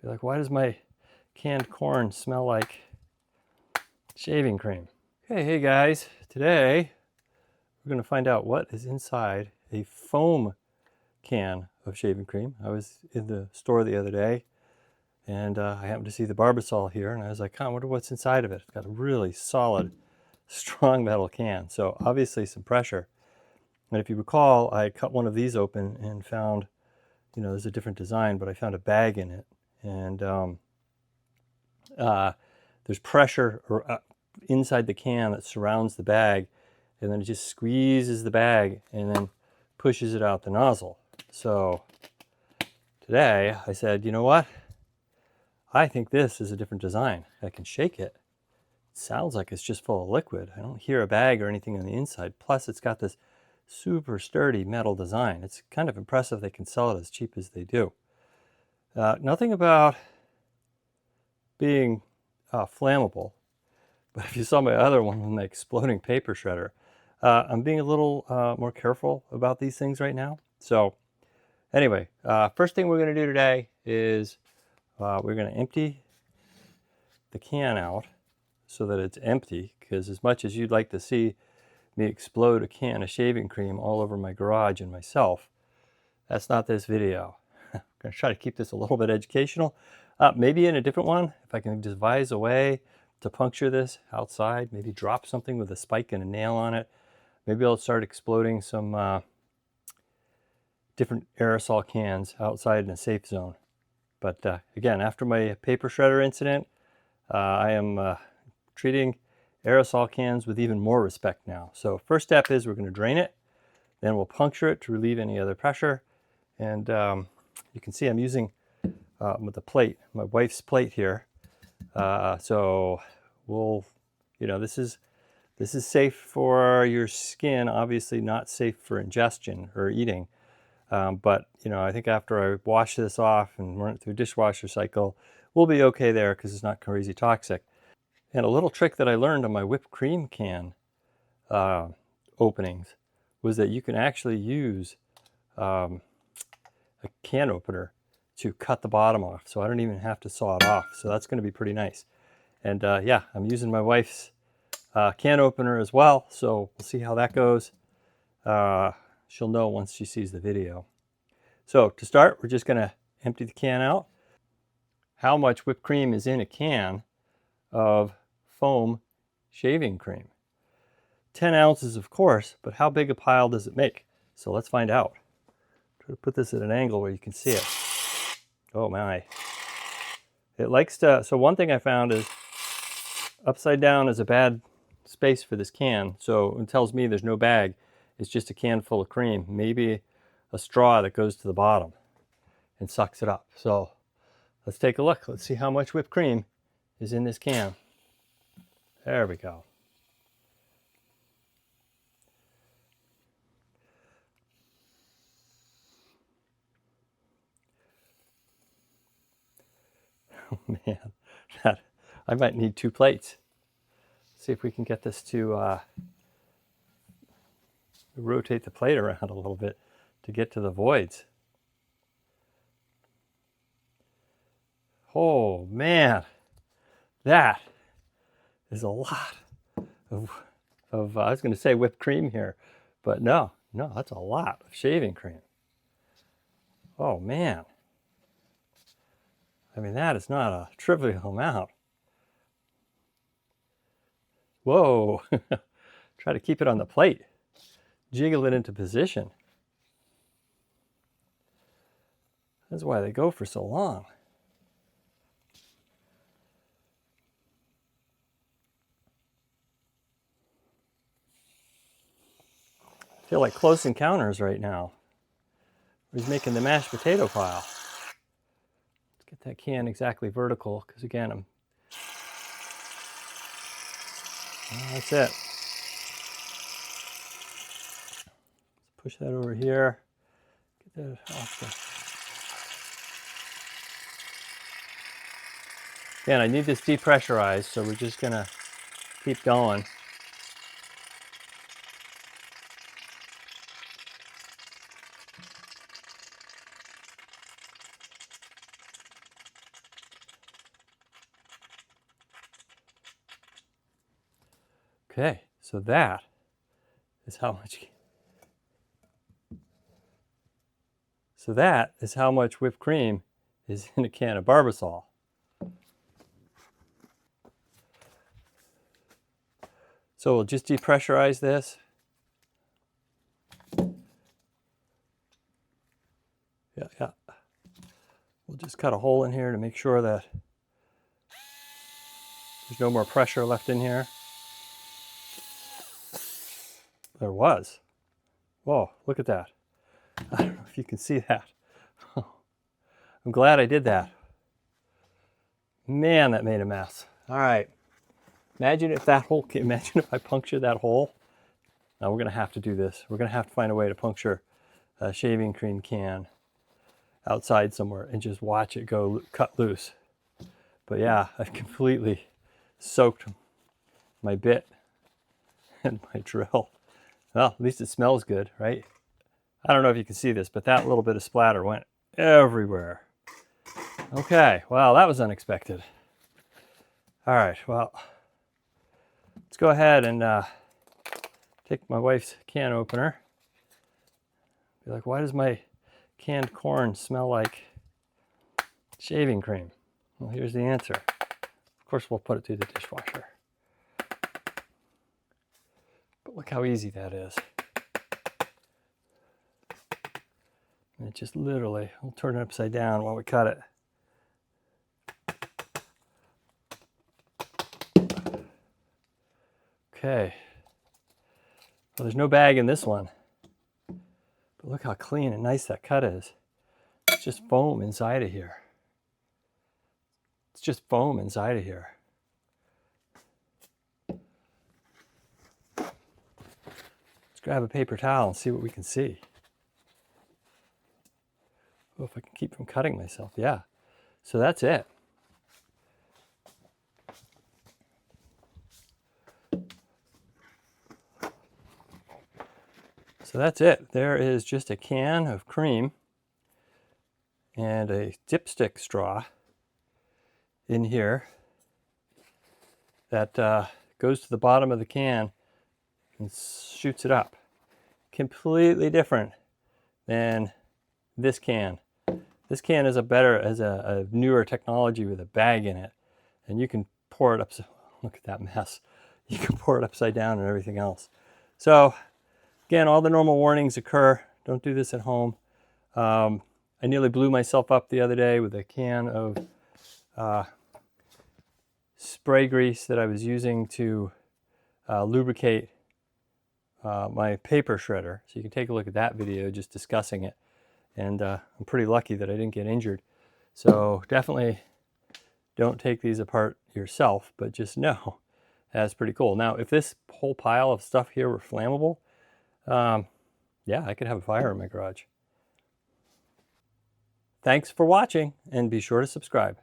Be like, why does my canned corn smell like shaving cream? Hey guys, today we're going to find out what is inside a foam can of shaving cream. I was in the store the other day and I happened to see the Barbasol here and I was like, I wonder what's inside of it. It's got a really solid, strong metal can. So obviously some pressure. And if you recall, I cut one of these open and found, there's a different design, but I found a bag in it. And there's pressure inside the can that surrounds the bag, and then it just squeezes the bag and then pushes it out the nozzle. So today I said, you know what? I think this is a different design. I can shake it. It sounds like it's just full of liquid. I don't hear a bag or anything on the inside. Plus it's got this super sturdy metal design. It's kind of impressive they can sell it as cheap as they do. Nothing about being flammable, but if you saw my other one with my exploding paper shredder, I'm being a little more careful about these things right now. So anyway, first thing we're going to do today is we're going to empty the can out so that it's empty, because as much as you'd like to see me explode a can of shaving cream all over my garage and myself, that's not this video. I'm going to try to keep this a little bit educational. Maybe in a different one, if I can devise a way to puncture this outside, maybe drop something with a spike and a nail on it. Maybe I'll start exploding some different aerosol cans outside in a safe zone. But again, after my paper shredder incident, I am treating aerosol cans with even more respect now. So first step is we're going to drain it, then we'll puncture it to relieve any other pressure. And you can see I'm using with the plate, my wife's plate here. So we'll, this is safe for your skin, obviously not safe for ingestion or eating. But, I think after I wash this off and run it through a dishwasher cycle, we'll be okay there because it's not crazy toxic. And a little trick that I learned on my whipped cream can openings was that you can actually use a can opener to cut the bottom off. So I don't even have to saw it off. So that's going to be pretty nice. And yeah, I'm using my wife's can opener as well. So we'll see how that goes. She'll know once she sees the video. So to start, we're just going to empty the can out. How much whipped cream is in a can of foam shaving cream? 10 ounces, of course, but how big a pile does it make? So let's find out. Try to put this at an angle where you can see it. Oh my. It likes to, so one thing I found is upside down is a bad space for this can. So it tells me there's no bag. It's just a can full of cream. Maybe a straw that goes to the bottom and sucks it up. So let's take a look. Let's see how much whipped cream is in this can. There we go. Oh man, I might need 2 plates. See if we can get this to rotate the plate around a little bit to get to the voids. Oh man, that is a lot of I was going to say whipped cream here, but no, that's a lot of shaving cream. Oh man. I mean, that is not a trivial amount. Whoa. Try to keep it on the plate. Jiggle it into position. That's why they go for so long. I feel like Close Encounters right now. He's making the mashed potato pile. Let's get that can exactly vertical, because again, that's it. Let's push that over here. Get that off the... Again, I need this depressurized, so we're just gonna keep going. Okay, so that is how much whipped cream is in a can of Barbasol. So we'll just depressurize this. Yeah. We'll just cut a hole in here to make sure that there's no more pressure left in here. There was. Whoa, look at that. I don't know if you can see that. I'm glad I did that. Man, that made a mess. All right. Imagine if I punctured that hole. Now we're going to have to do this. We're going to have to find a way to puncture a shaving cream can outside somewhere and just watch it go cut loose. But yeah, I've completely soaked my bit and my drill. Well, at least it smells good, right? I don't know if you can see this, but that little bit of splatter went everywhere. Okay, well, that was unexpected. All right, well, let's go ahead and take my wife's can opener. Be like, why does my canned corn smell like shaving cream? Well, here's the answer. Of course, we'll put it through the dishwasher. But look how easy that is. And it just literally, we'll turn it upside down while we cut it. Okay. Well, there's no bag in this one. But look how clean and nice that cut is. It's just foam inside of here. It's just foam inside of here. Let's grab a paper towel and see what we can see. Oh, if I can keep from cutting myself. Yeah. So that's it. So that's it. There is just a can of cream and a dipstick straw in here that goes to the bottom of the can and shoots it up. Completely different than this can. This can is a newer technology with a bag in it, and you can pour it up. Look at that mess. You can pour it upside down and everything else. So again, all the normal warnings occur. Don't do this at home. I nearly blew myself up the other day with a can of spray grease that I was using to lubricate my paper shredder. So you can take a look at that video just discussing it. And I'm pretty lucky that I didn't get injured. So definitely don't take these apart yourself, but just know that's pretty cool. Now, if this whole pile of stuff here were flammable, yeah, I could have a fire in my garage. Thanks for watching, and be sure to subscribe.